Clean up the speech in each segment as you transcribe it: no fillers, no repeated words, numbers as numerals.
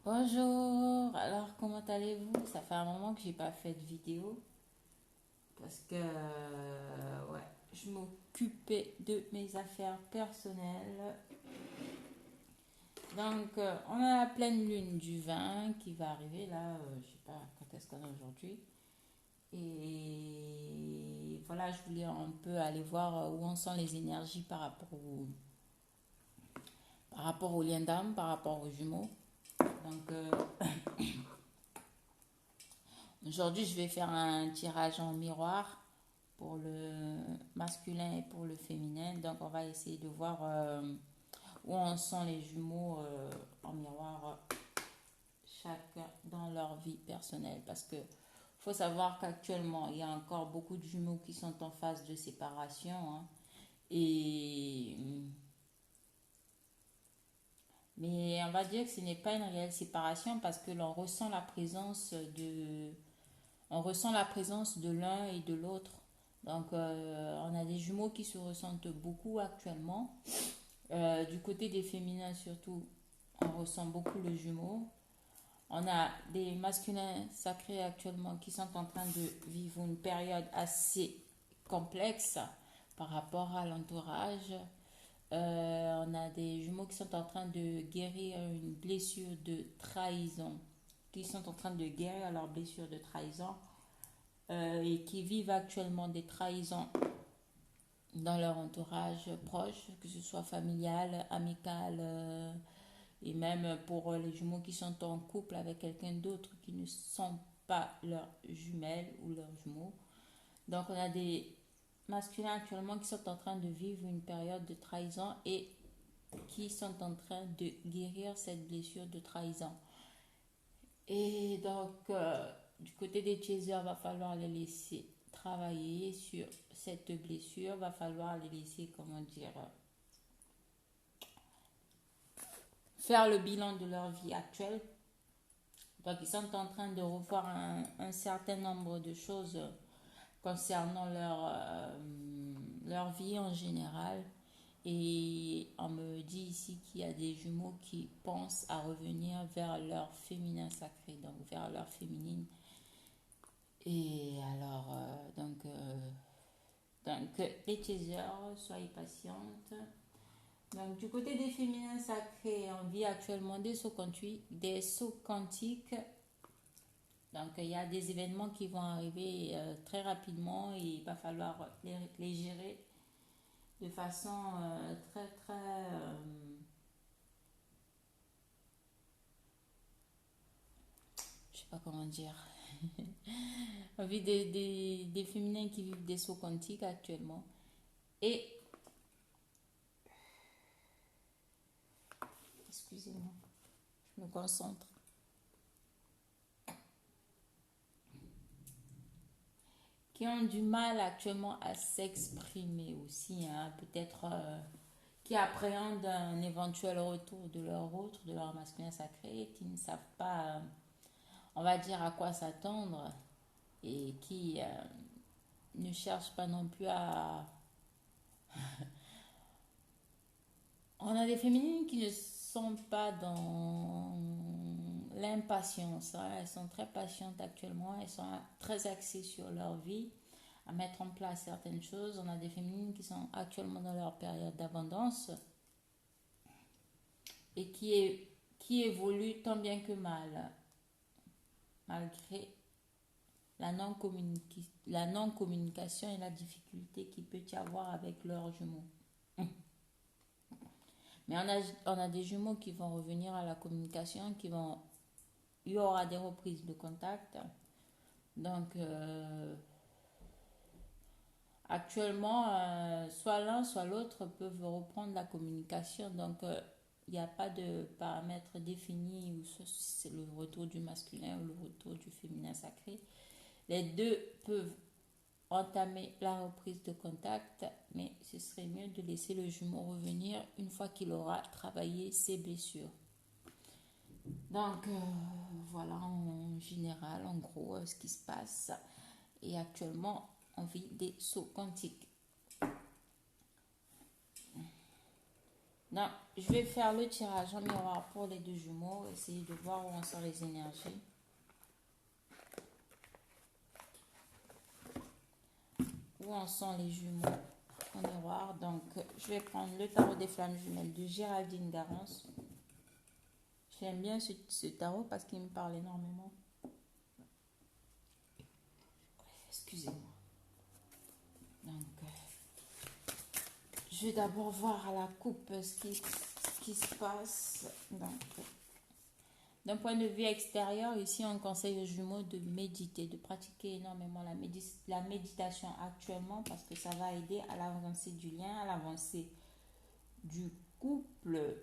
Bonjour, alors comment allez-vous? Ça fait un moment que j'ai pas fait de vidéo parce que ouais, je m'occupais de mes affaires personnelles. Donc on a la pleine lune du 20 qui va arriver là, je sais pas quand est-ce qu'on est aujourd'hui. Et voilà, je voulais un peu aller voir où en sont les énergies par rapport au lien d'âme, par rapport aux jumeaux. Donc aujourd'hui, je vais faire un tirage en miroir pour le masculin et pour le féminin. Donc, on va essayer de voir où en sont les jumeaux en miroir, chacun dans leur vie personnelle. Parce que faut savoir qu'actuellement, il y a encore beaucoup de jumeaux qui sont en phase de séparation. Hein. Et, mais on va dire que ce n'est pas une réelle séparation parce que l'on ressent la présence on ressent la présence de l'un et de l'autre. Donc, on a des jumeaux qui se ressentent beaucoup actuellement. Du côté des féminins, surtout, on ressent beaucoup le jumeau. On a des masculins sacrés actuellement qui sont en train de vivre une période assez complexe par rapport à l'entourage. On a des jumeaux qui sont en train de guérir une blessure de trahison, qui sont en train de guérir leur blessure de trahison et qui vivent actuellement des trahisons dans leur entourage proche, que ce soit familial, amical, et même pour les jumeaux qui sont en couple avec quelqu'un d'autre qui ne sont pas leurs jumelles ou leurs jumeaux. Donc on a des masculins actuellement qui sont en train de vivre une période de trahison et qui sont en train de guérir cette blessure de trahison. Et donc, du côté des chasers, va falloir les laisser travailler sur cette blessure, va falloir les laisser, comment dire, faire le bilan de leur vie actuelle. Donc, ils sont en train de revoir un certain nombre de choses concernant leur vie en général. Et on me dit ici qu'il y a des jumeaux qui pensent à revenir vers leur féminin sacré, donc vers leur féminine. Et alors, les chasers, soyez patientes. Donc, du côté des féminins sacrés, on vit actuellement des sauts quantiques. Donc, il y a des événements qui vont arriver très rapidement et il va falloir les gérer de façon très, très... je sais pas comment dire. On vit des féminins qui vivent des sauts quantiques actuellement. Et, excusez-moi, je me concentre. Qui ont du mal actuellement à s'exprimer aussi, hein, peut-être qui appréhendent un éventuel retour de leur autre, de leur masculin sacré, qui ne savent pas, on va dire, à quoi s'attendre et qui ne cherchent pas non plus à... On a des féminines qui ne sont pas dans l'impatience, hein. Elles sont très patientes actuellement, elles sont très axées sur leur vie, à mettre en place certaines choses. On a des féminines qui sont actuellement dans leur période d'abondance et qui évoluent tant bien que mal, malgré la non-communication et la difficulté qu'il peut y avoir avec leurs jumeaux. Mais on a des jumeaux qui vont revenir à la communication, il y aura des reprises de contact. Donc, actuellement, soit l'un, soit l'autre peuvent reprendre la communication. Donc, il n'y a pas de paramètre défini où c'est le retour du masculin ou le retour du féminin sacré. Les deux peuvent entamer la reprise de contact, mais ce serait mieux de laisser le jumeau revenir une fois qu'il aura travaillé ses blessures. Donc, voilà en général, en gros, ce qui se passe. Et actuellement, on vit des sauts quantiques. Donc, je vais faire le tirage en miroir pour les deux jumeaux, essayer de voir où en sont les énergies. Où en sont les jumeaux en miroir. Donc, je vais prendre le tarot des flammes jumelles de Géraldine Garance. J'aime bien ce tarot parce qu'il me parle énormément. Excusez-moi. Donc, je vais d'abord voir à la coupe ce qui se passe. Donc, d'un point de vue extérieur, ici, on conseille aux jumeaux de méditer, de pratiquer énormément la méditation actuellement parce que ça va aider à l'avancée du lien, à l'avancée du couple,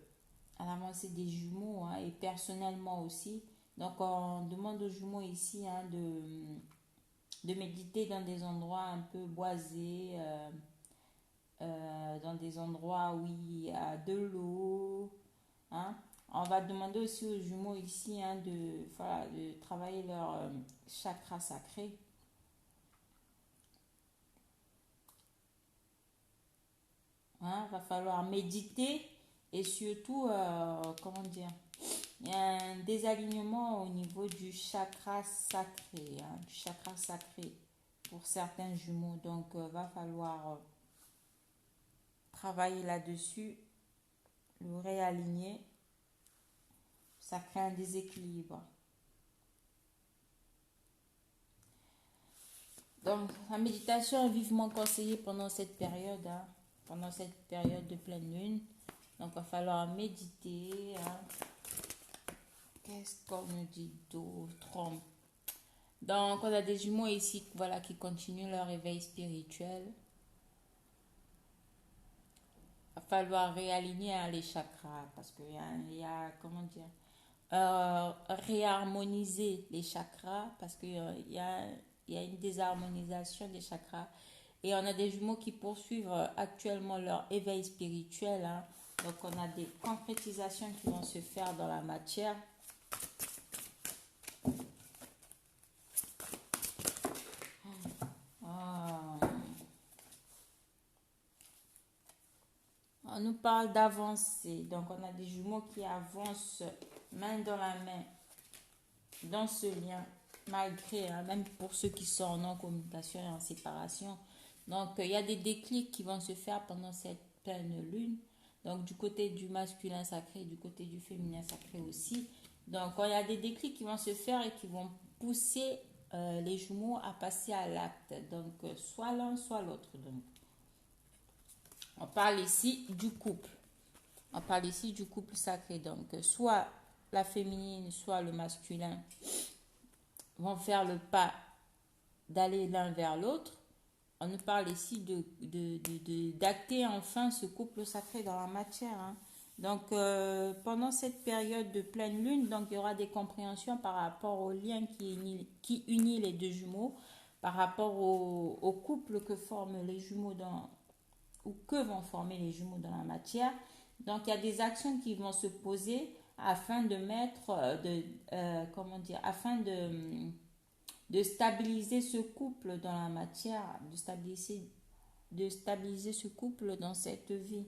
à l'avancée des jumeaux et personnellement aussi. Donc, on demande aux jumeaux ici de méditer dans des endroits un peu boisés, dans des endroits où il y a de l'eau. On va demander aussi aux jumeaux ici de travailler leur chakra sacré. Va falloir méditer et surtout, comment dire, il y a un désalignement au niveau du chakra sacré, pour certains jumeaux. Donc, va falloir travailler là-dessus, le réaligner. Ça crée un déséquilibre. Donc, la méditation est vivement conseillée pendant cette période, de pleine lune. Donc, il va falloir méditer. Qu'est-ce qu'on nous dit d'autre? Donc, on a des jumeaux ici, voilà, qui continuent leur éveil spirituel. Il va falloir réaligner les chakras parce qu'il y a, comment dire, réharmoniser les chakras parce qu'il y a une désharmonisation des chakras. Et on a des jumeaux qui poursuivent actuellement leur éveil spirituel. Donc, on a des concrétisations qui vont se faire dans la matière. On nous parle d'avancer. Donc, on a des jumeaux qui avancent main dans la main dans ce lien, malgré, même pour ceux qui sont en communication et en séparation. Donc, il y a des déclics qui vont se faire pendant cette pleine lune. Donc, du côté du masculin sacré, du côté du féminin sacré aussi. Donc, il y a des déclics qui vont se faire et qui vont pousser les jumeaux à passer à l'acte. Donc, soit l'un, soit l'autre. Donc, on parle ici du couple. On parle ici du couple sacré. Donc, soit la féminine, soit le masculin vont faire le pas d'aller l'un vers l'autre. On nous parle ici d'acter enfin ce couple sacré dans la matière. Donc, pendant cette période de pleine lune, donc, il y aura des compréhensions par rapport au lien qui unit les deux jumeaux, par rapport au couple que forment les jumeaux ou que vont former les jumeaux dans la matière. Donc, il y a des actions qui vont se poser afin de de stabiliser ce couple dans la matière, de stabiliser ce couple dans cette vie.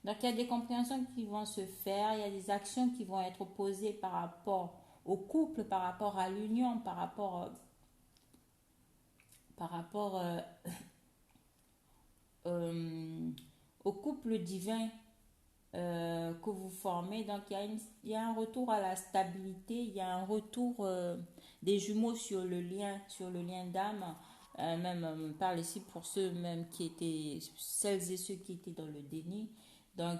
Donc, il y a des compréhensions qui vont se faire, il y a des actions qui vont être posées par rapport au couple, par rapport à l'union, par rapport au couple divin que vous formez. Donc, il y a un retour à la stabilité, il y a un retour des jumeaux sur le lien d'âme. Parle ici pour celles et ceux qui étaient dans le déni. Donc,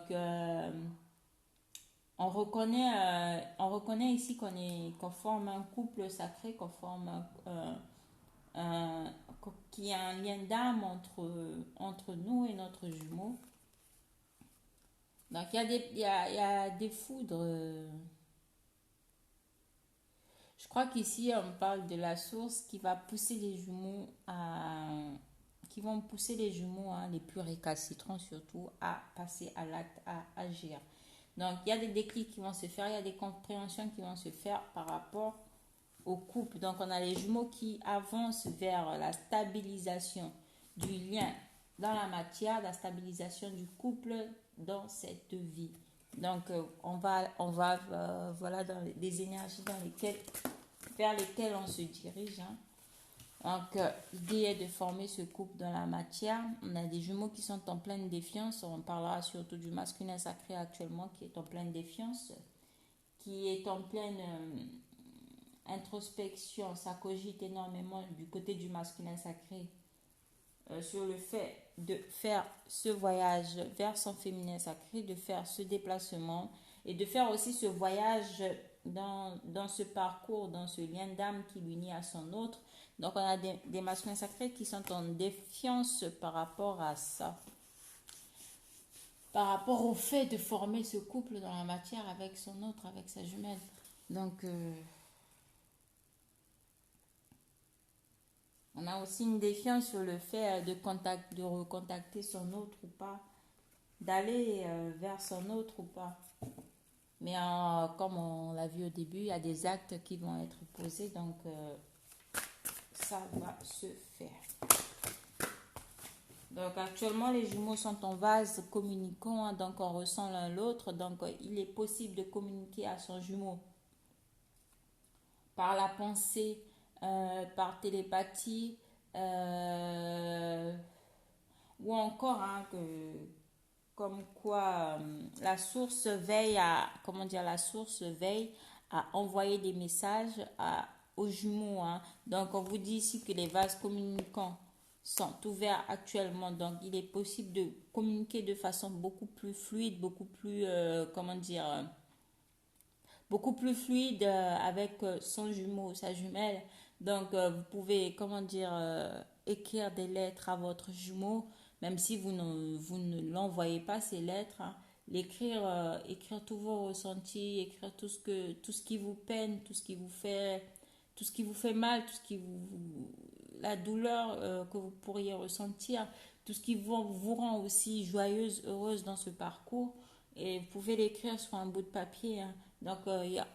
on reconnaît ici qu'on forme un couple sacré, qu'on forme qu'il y a un lien d'âme entre nous et notre jumeau. Donc, il y a des foudres. Je crois qu'ici, on parle de la source qui va pousser les jumeaux les plus récalcitrants surtout, à passer à l'acte, à agir. Donc, il y a des déclics qui vont se faire, il y a des compréhensions qui vont se faire par rapport au couple. Donc, on a les jumeaux qui avancent vers la stabilisation du lien dans la matière, la stabilisation du couple dans cette vie. Donc, voilà, dans les énergies vers lesquelles on se dirige, hein. Donc, l'idée est de former ce couple dans la matière. On a des jumeaux qui sont en pleine défiance. On parlera surtout du masculin sacré actuellement qui est en pleine défiance, qui est en pleine introspection. Ça cogite énormément du côté du masculin sacré sur le fait de faire ce voyage vers son féminin sacré, de faire ce déplacement et de faire aussi ce voyage dans ce parcours, dans ce lien d'âme qui l'unit à son autre. Donc on a des masculins sacrés qui sont en défiance par rapport à ça, par rapport au fait de former ce couple dans la matière avec son autre, avec sa jumelle. Donc on a aussi une défiance sur le fait de recontacter son autre ou pas, d'aller vers son autre ou pas. Mais comme on l'a vu au début, il y a des actes qui vont être posés, donc ça va se faire. Donc actuellement, les jumeaux sont en vase communicant, hein, donc on ressent l'un l'autre. Donc il est possible de communiquer à son jumeau par la pensée, par télépathie, ou encore hein, comme quoi la source veille à, comment dire, la source veille à envoyer des messages aux jumeaux, hein. Donc on vous dit ici que les vases communicants sont ouverts actuellement, donc il est possible de communiquer de façon beaucoup plus fluide, beaucoup plus, comment dire, beaucoup plus fluide avec son jumeau, sa jumelle. Donc, vous pouvez, comment dire, écrire des lettres à votre jumeau, même si vous ne l'envoyez pas, ces lettres, hein. L'écrire, écrire tous vos ressentis, écrire tout ce qui vous peine, tout ce qui vous fait mal, la douleur que vous pourriez ressentir, tout ce qui vous rend aussi joyeuse, heureuse dans ce parcours. Et vous pouvez l'écrire sur un bout de papier, hein. Donc,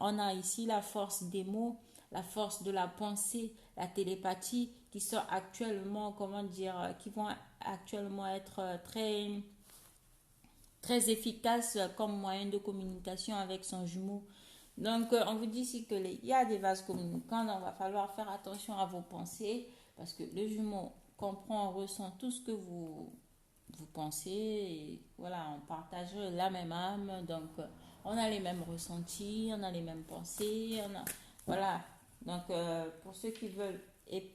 on a ici la force des mots, la force de la pensée, la télépathie, qui sont actuellement, comment dire, qui vont actuellement être très efficaces comme moyen de communication avec son jumeau. Donc, on vous dit ici qu'il y a des vases communicants, donc il va falloir faire attention à vos pensées, parce que le jumeau comprend, ressent tout ce que vous pensez, et voilà, on partage la même âme, donc on a les mêmes ressentis, on a les mêmes pensées, voilà. Donc pour ceux qui veulent et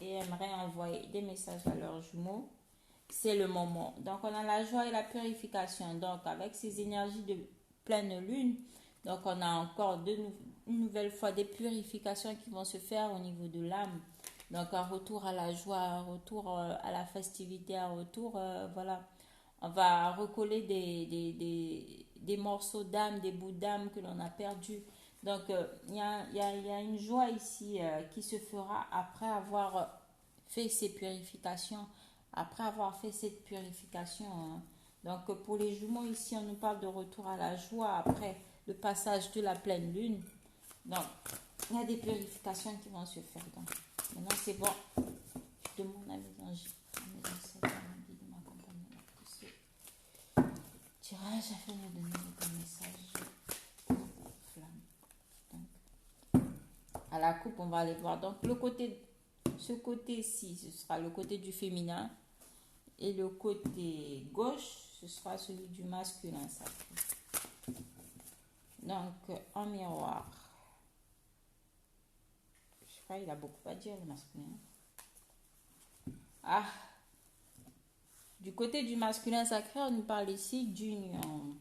aimeraient envoyer des messages à leurs jumeaux, c'est le moment. Donc on a la joie et la purification, donc avec ces énergies de pleine lune, donc on a encore une nouvelle fois des purifications qui vont se faire au niveau de l'âme. Donc un retour à la joie, un retour à la festivité, un retour, voilà. On va recoller des morceaux d'âme, des bouts d'âme que l'on a perdus. Donc il y a une joie ici qui se fera après avoir fait ces purifications, après avoir fait cette purification, hein. Donc pour les jumeaux ici, on nous parle de retour à la joie après le passage de la pleine lune. Donc, il y a des purifications qui vont se faire. Donc, maintenant, c'est bon. Je demande à mes anges, à mes ancêtres, à ma vie de m'accompagner dans tout ce tirage afin de donner des messages flammes. Donc, à la coupe, on va aller voir. Donc, ce côté-ci, ce sera le côté du féminin. Et le côté gauche, ce sera celui du masculin sacré. Donc, en miroir. Je sais pas, il a beaucoup à dire, le masculin. Ah, du côté du masculin sacré, on nous parle ici d'union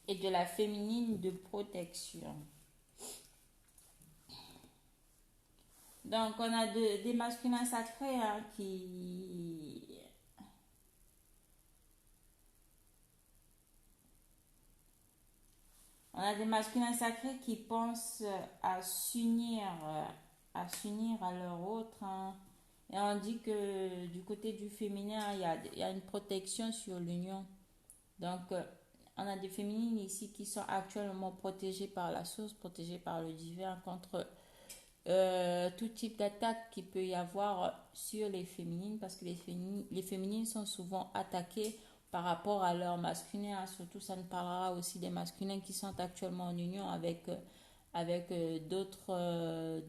et de la féminine de protection. Donc, on a des masculins sacrés hein, On a des masculins sacrés qui pensent à s'unir à leur autre, hein. Et on dit que du côté du féminin, il y a une protection sur l'union. Donc, on a des féminines ici qui sont actuellement protégées par la source, protégées par le divin contre tout type d'attaque qu'il peut y avoir sur les féminines, parce que les féminines sont souvent attaquées par rapport à leur masculin, hein. Surtout, ça nous parlera aussi des masculins qui sont actuellement en union avec d'autres,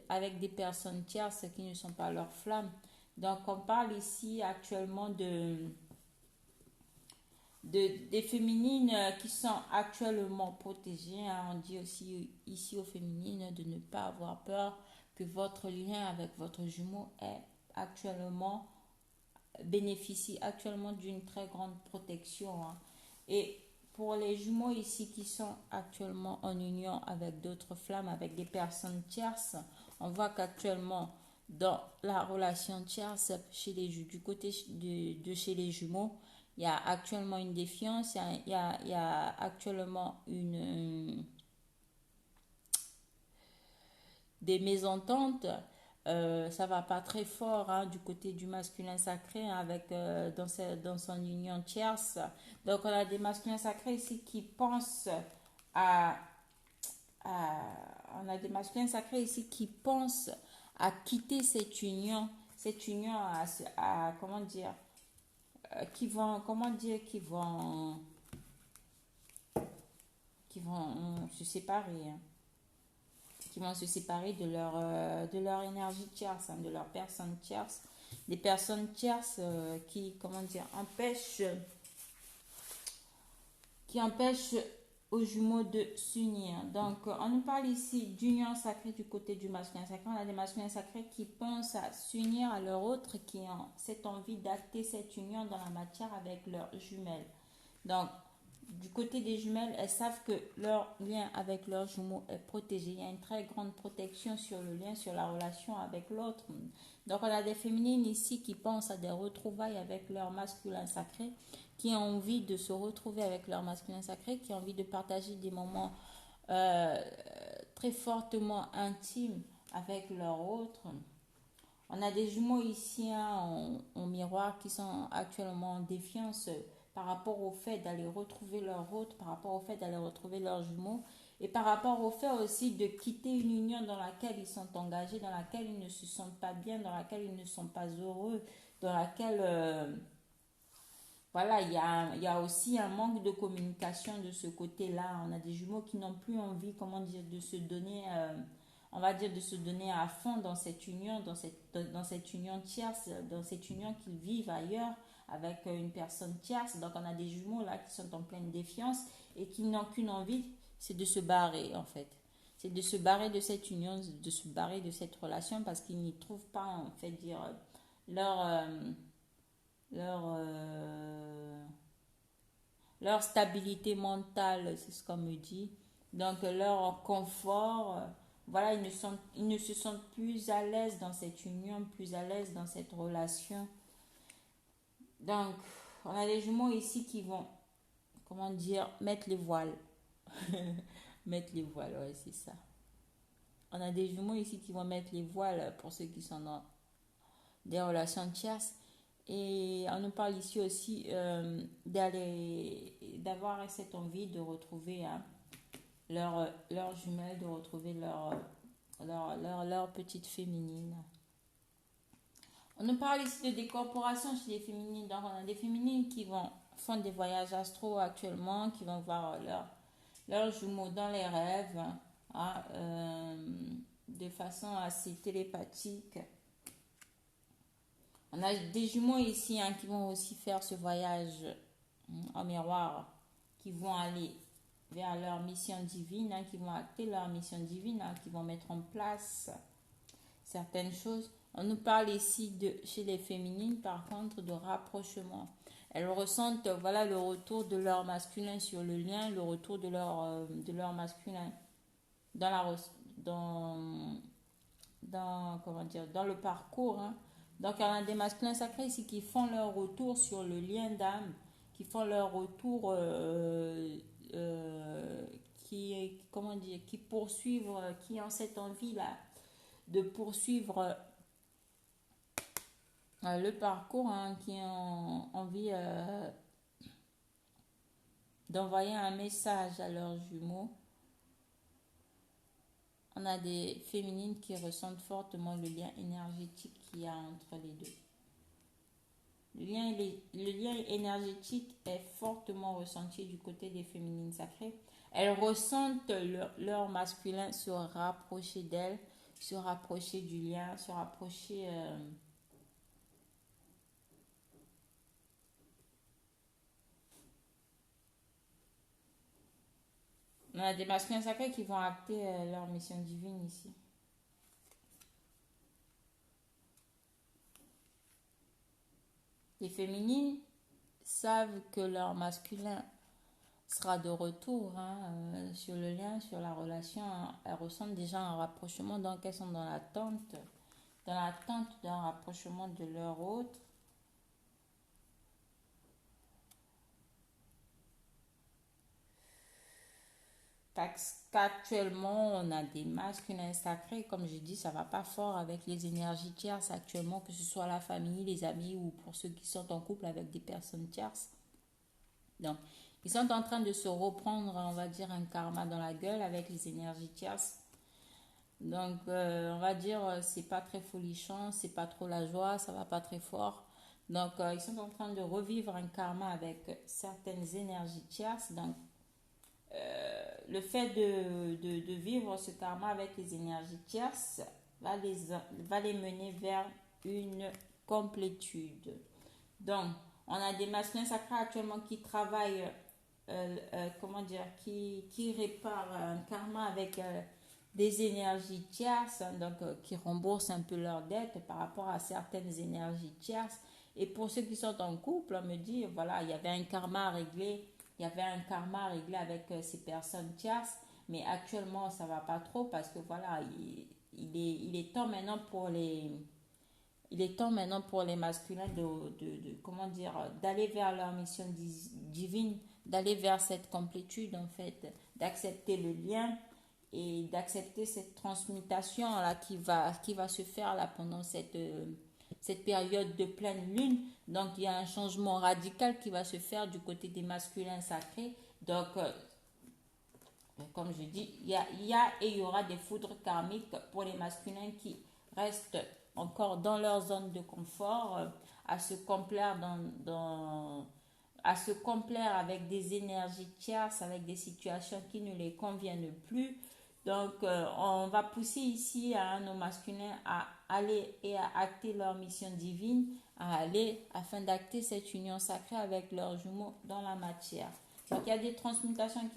avec des personnes tierces qui ne sont pas leurs flammes. Donc, on parle ici actuellement des féminines qui sont actuellement protégées, hein. On dit aussi ici aux féminines de ne pas avoir peur que votre lien avec votre jumeau est actuellement bénéficie actuellement d'une très grande protection, hein. Et pour les jumeaux ici qui sont actuellement en union avec d'autres flammes, avec des personnes tierces, on voit qu'actuellement dans la relation tierce du côté de chez les jumeaux, il y a actuellement une défiance, il y a actuellement des mésententes. Ça va pas très fort, hein, du côté du masculin sacré, hein, avec dans son union tierce. Donc on a des masculins sacrés ici qui pensent à, on a des masculins sacrés ici qui pensent à quitter cette union comment dire, qui vont comment dire qui vont se séparer, hein, qui vont se séparer de leur énergie tierce, hein, de leur personne tierce, des personnes tierces qui, comment dire, qui empêchent aux jumeaux de s'unir. Donc, on nous parle ici d'union sacrée du côté du masculin sacré. On a des masculins sacrés qui pensent à s'unir à leur autre, qui ont cette envie d'acter cette union dans la matière avec leurs jumelles. Donc, du côté des jumelles, elles savent que leur lien avec leurs jumeaux est protégé. Il y a une très grande protection sur le lien, sur la relation avec l'autre. Donc, on a des féminines ici qui pensent à des retrouvailles avec leur masculin sacré, qui ont envie de se retrouver avec leur masculin sacré, qui ont envie de partager des moments euh, très fortement intimes avec leur autre. On a des jumeaux ici, hein, en miroir qui sont actuellement en défiance par rapport au fait d'aller retrouver leur autre, par rapport au fait d'aller retrouver leurs jumeaux et par rapport au fait aussi de quitter une union dans laquelle ils sont engagés, dans laquelle ils ne se sentent pas bien, dans laquelle ils ne sont pas heureux, dans laquelle voilà, il y a aussi un manque de communication de ce côté-là. On a des jumeaux qui n'ont plus envie, comment dire, de se donner, on va dire, de se donner à fond dans cette union, dans cette union tierce, dans cette union qu'ils vivent ailleurs avec une personne tierce. Donc, on a des jumeaux là qui sont en pleine défiance et qui n'ont qu'une envie, c'est de se barrer en fait. C'est de se barrer de cette union, de se barrer de cette relation parce qu'ils n'y trouvent pas, en fait, dire leur. Leur, leur stabilité mentale, c'est ce qu'on me dit. Donc leur confort, voilà, ils ne se sentent plus à l'aise dans cette union, plus à l'aise dans cette relation. Donc, on a des jumeaux ici qui vont, comment dire, mettre les voiles. Mettre les voiles, ouais, c'est ça. On a des jumeaux ici qui vont mettre les voiles pour ceux qui sont dans des relations tierces. Et on nous parle ici aussi d'avoir cette envie de retrouver, hein, leur jumelle, de retrouver leur petite féminine. On nous parle ici de décorporation chez les féminines. Donc, on a des féminines qui font des voyages astro actuellement, qui vont voir leurs jumeaux dans les rêves, hein, de façon assez télépathique. On a des jumeaux ici, hein, qui vont aussi faire ce voyage en miroir, qui vont aller vers leur mission divine, hein, qui vont acter leur mission divine, hein, qui vont mettre en place certaines choses. On nous parle ici chez les féminines, par contre, de rapprochement. Elles ressentent, voilà, le retour de leur masculin sur le lien, le retour de leur masculin dans comment dire, dans le parcours, hein. Donc, il y en a des masculins sacrés ici qui font leur retour sur le lien d'âme, qui font leur retour, comment dire, qui poursuivent, qui ont cette envie-là de poursuivre le parcours, hein, qui ont envie d'envoyer un message à leurs jumeaux. On a des féminines qui ressentent fortement le lien énergétique qu'il y a entre les deux. Le lien énergétique est fortement ressenti du côté des féminines sacrées. Elles ressentent leur masculin se rapprocher d'elles, se rapprocher du lien, se rapprocher... On a des masculins sacrés qui vont acter leur mission divine ici. Les féminines savent que leur masculin sera de retour sur le lien, sur la relation. Elles ressentent déjà un rapprochement, donc elles sont dans l'attente d'un rapprochement de leur autre. Parce qu'actuellement, on a des masculins sacrés, comme je dis, ça va pas fort avec les énergies tierces actuellement, que ce soit la famille, les amis ou pour ceux qui sont en couple avec des personnes tierces. Donc, ils sont en train de se reprendre, on va dire, un karma dans la gueule avec les énergies tierces. Donc, on va dire, c'est pas très folichon, c'est pas trop la joie, ça va pas très fort. Donc, ils sont en train de revivre un karma avec certaines énergies tierces. Donc, le fait de vivre ce karma avec les énergies tierces va les mener vers une complétude. Donc, on a des masculins sacrés actuellement qui travaillent, comment dire, qui réparent un karma avec des énergies tierces, donc qui remboursent un peu leurs dettes par rapport à certaines énergies tierces. Et pour ceux qui sont en couple, on me dit, voilà, il y avait un karma à régler, avec ces personnes tierces, mais actuellement, ça va pas trop parce que voilà, il est temps maintenant pour les masculins comment dire, d'aller vers leur mission divine, d'aller vers cette complétude en fait, d'accepter le lien et d'accepter cette transmutation là qui va se faire là pendant cette période de pleine lune. Donc il y a un changement radical qui va se faire du côté des masculins sacrés. Donc comme je dis, il y aura des foudres karmiques pour les masculins qui restent encore dans leur zone de confort, à se complaire à se complaire avec des énergies tierces, avec des situations qui ne les conviennent plus. Donc, on va pousser ici à nos masculins à aller et à acter leur mission divine, à aller afin d'acter cette union sacrée avec leurs jumeaux dans la matière. Donc, il y a des transmutations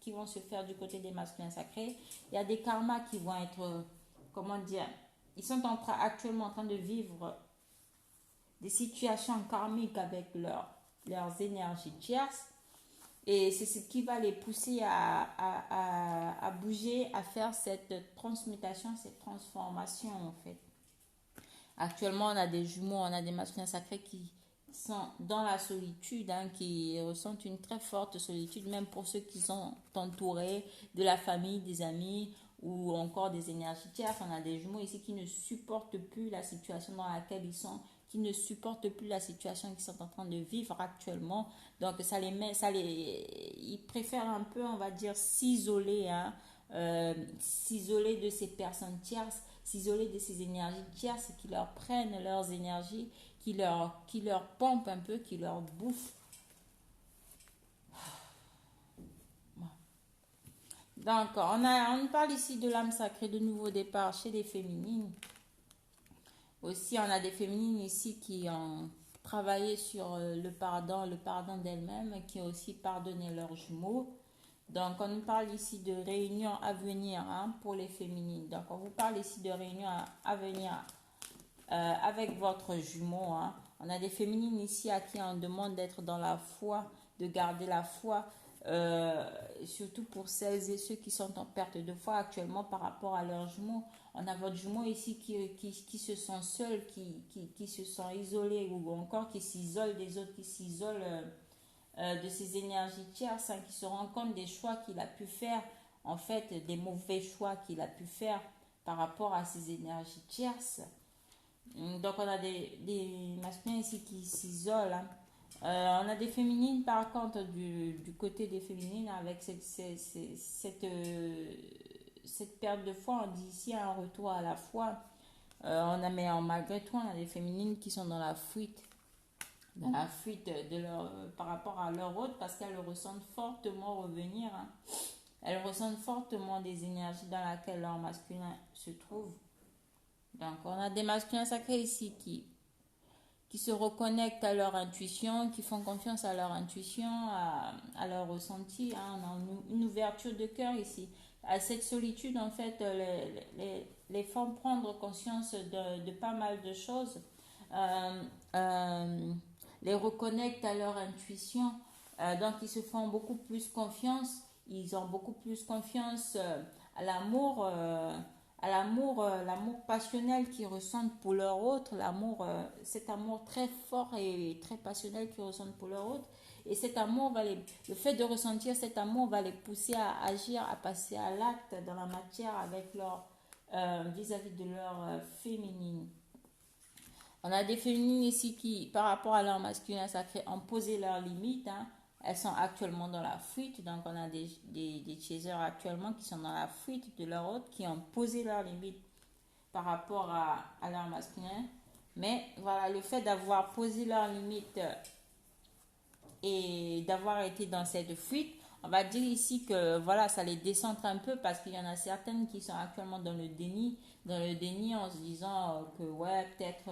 qui vont se faire du côté des masculins sacrés. Il y a des karmas qui vont être, comment dire, ils sont actuellement en train de vivre des situations karmiques avec leurs énergies tierces. Et c'est ce qui va les pousser à bouger, à faire cette transmutation, cette transformation en fait. Actuellement, on a des jumeaux, on a des masculins sacrés qui sont dans la solitude, qui ressentent une très forte solitude, même pour ceux qui sont entourés de la famille, des amis ou encore des énergies tierces. On a des jumeaux ici qui ne supportent plus la situation dans laquelle ils sont, qui ne supportent plus la situation qu'ils sont en train de vivre actuellement. Donc ils préfèrent un peu, on va dire, s'isoler, s'isoler de ces personnes tierces, s'isoler de ces énergies tierces qui leur prennent leurs énergies, qui leur pompent un peu, qui leur bouffent. Donc, on parle ici de l'âme sacrée de nouveau départ chez les féminines. Aussi, on a des féminines ici qui ont travaillé sur le pardon d'elles-mêmes, qui ont aussi pardonné leurs jumeaux. Donc, on nous parle ici de réunions à venir pour les féminines. Donc, on vous parle ici de réunions à venir avec votre jumeau. On a des féminines ici à qui on demande d'être dans la foi, de garder la foi, surtout pour celles et ceux qui sont en perte de foi actuellement par rapport à leurs jumeaux. On a votre jumeau ici qui se sent seul, qui se sent isolé ou encore qui s'isole des autres, qui s'isole de ses énergies tierces, qui se rend compte des choix qu'il a pu faire, en fait des mauvais choix qu'il a pu faire par rapport à ses énergies tierces. Donc on a des masculins ici qui s'isolent. On a des féminines par contre du côté des féminines avec cette perte de foi. On dit ici un retour à la foi. Mais malgré tout on a des féminines qui sont dans la fuite. dans la fuite de leur, par rapport à leur hôte parce qu'elles le ressentent fortement revenir. Hein. Elles ressentent fortement des énergies dans lesquelles leur masculin se trouve. Donc, on a des masculins sacrés ici qui se reconnectent à leur intuition, qui font confiance à leur intuition, à leur ressenti. Hein. On a une ouverture de cœur ici. À cette solitude, en fait, les font prendre conscience de pas mal de choses. Euh, euh, les reconnectent à leur intuition. Donc, ils se font beaucoup plus confiance. Ils ont beaucoup plus confiance à l'amour. L'amour passionnel qu'ils ressentent pour leur autre, cet amour très fort et très passionnel qu'ils ressentent pour leur autre. Et cet amour le fait de ressentir cet amour va les pousser à agir, à passer à l'acte dans la matière avec vis-à-vis de leur féminine. On a des féminines ici qui, par rapport à leur masculin sacré, ont posé leurs limites. Hein. Elles sont actuellement dans la fuite. Donc, on a des chasers actuellement qui sont dans la fuite de leur hôte, qui ont posé leurs limites par rapport à leur masculin. Mais voilà, le fait d'avoir posé leurs limites et d'avoir été dans cette fuite, on va dire ici que voilà, ça les décentre un peu parce qu'il y en a certaines qui sont actuellement dans le déni en se disant que ouais, peut-être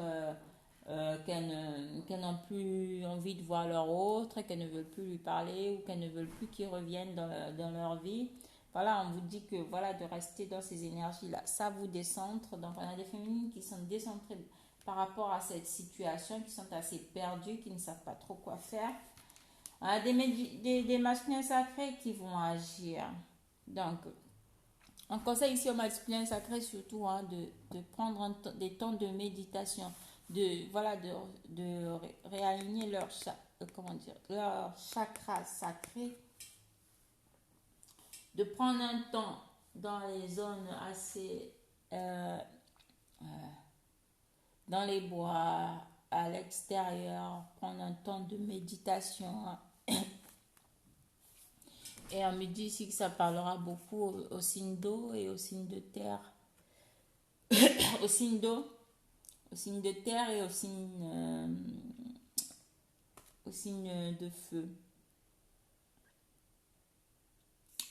qu'elles n'ont plus envie de voir leur autre, qu'elles ne veulent plus lui parler ou qu'elles ne veulent plus qu'il revienne dans leur vie. Voilà, on vous dit que voilà, de rester dans ces énergies-là, ça vous décentre. Donc, on a des féminines qui sont décentrées par rapport à cette situation, qui sont assez perdues, qui ne savent pas trop quoi faire. On a des masculins sacrés qui vont agir. Donc, on conseille ici aux masculins sacrés surtout de prendre des temps de méditation, de réaligner leur chakra sacré, de prendre un temps dans les zones assez dans les bois, à l'extérieur, prendre un temps de méditation. Et on me dit ici que ça parlera beaucoup au signe d'eau et au signe de terre. Au signe d'eau, au signe de terre et au signe de feu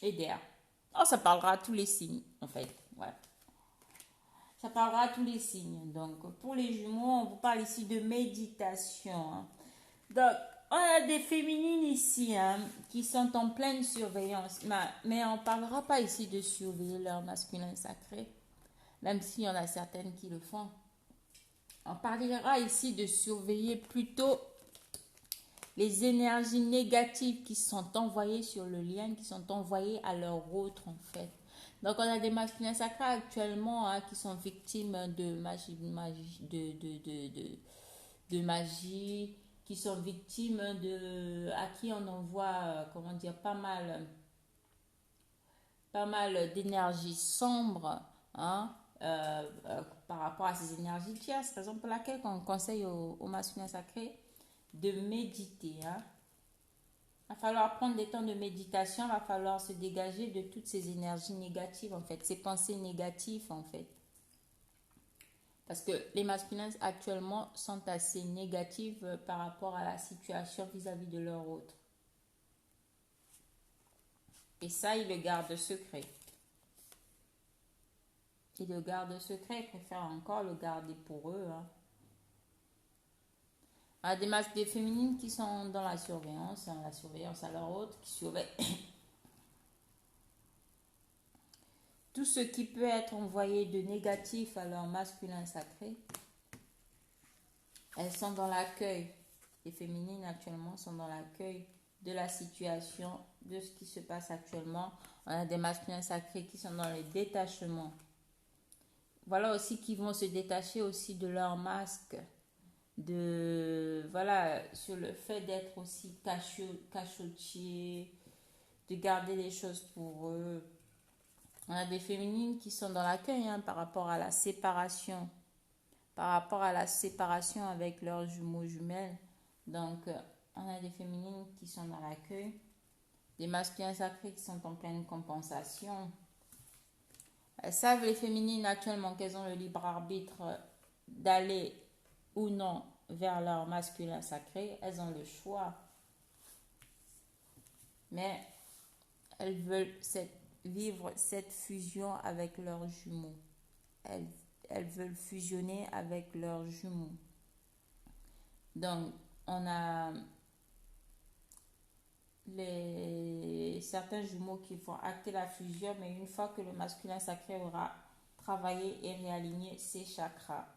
et d'air. Oh, ça parlera à tous les signes, en fait. Ouais. Ça parlera à tous les signes. Donc, pour les jumeaux, on vous parle ici de méditation. Hein. Donc, on a des féminines ici qui sont en pleine surveillance. Mais on ne parlera pas ici de surveiller leur masculin sacré, même s'il y en a certaines qui le font. On parlera ici de surveiller plutôt les énergies négatives qui sont envoyées sur le lien, qui sont envoyées à leur autre en fait. Donc on a des masculins sacrés actuellement qui sont victimes de magie, qui sont victimes à qui on envoie, pas mal d'énergie sombre, hein, par rapport à ces énergies tierces. Raison pour laquelle on conseille aux masculins sacrés de méditer. Hein. Il va falloir prendre des temps de méditation, il va falloir se dégager de toutes ces énergies négatives, en fait, ces pensées négatives, en fait. Parce que les masculins actuellement sont assez négatifs par rapport à la situation vis-à-vis de leur autre. Et ça, ils le gardent secret. Ils le gardent secret, ils préfèrent encore le garder pour eux. Hein. Il y a des masques féminines qui sont dans la surveillance à leur autre, qui surveillent tout ce qui peut être envoyé de négatif à leur masculin sacré. Elles sont dans l'accueil. Les féminines actuellement sont dans l'accueil de la situation, de ce qui se passe actuellement. On a des masculins sacrés qui sont dans le détachement. Voilà aussi qui vont se détacher aussi de leur masque. Sur le fait d'être aussi cachotier, de garder les choses pour eux. On a des féminines qui sont dans l'accueil par rapport à la séparation. Par rapport à la séparation avec leurs jumeaux jumelles. Donc, on a des féminines qui sont dans l'accueil. Des masculins sacrés qui sont en pleine compensation. Elles savent, les féminines, actuellement, qu'elles ont le libre arbitre d'aller ou non vers leur masculin sacré, elles ont le choix. Mais elles veulent vivre cette fusion avec leurs jumeaux. Elles, elles veulent fusionner avec leurs jumeaux. Donc, on a certains jumeaux qui vont acter la fusion, mais une fois que le masculin sacré aura travaillé et réaligné ses chakras.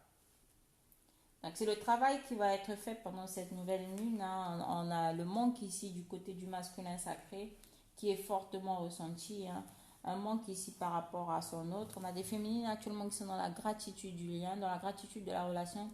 Donc, c'est le travail qui va être fait pendant cette nouvelle lune, hein. On a le manque ici du côté du masculin sacré qui est fortement ressenti, hein. Un manque ici par rapport à son autre. On a des féminines actuellement qui sont dans la gratitude du lien, dans la gratitude de la relation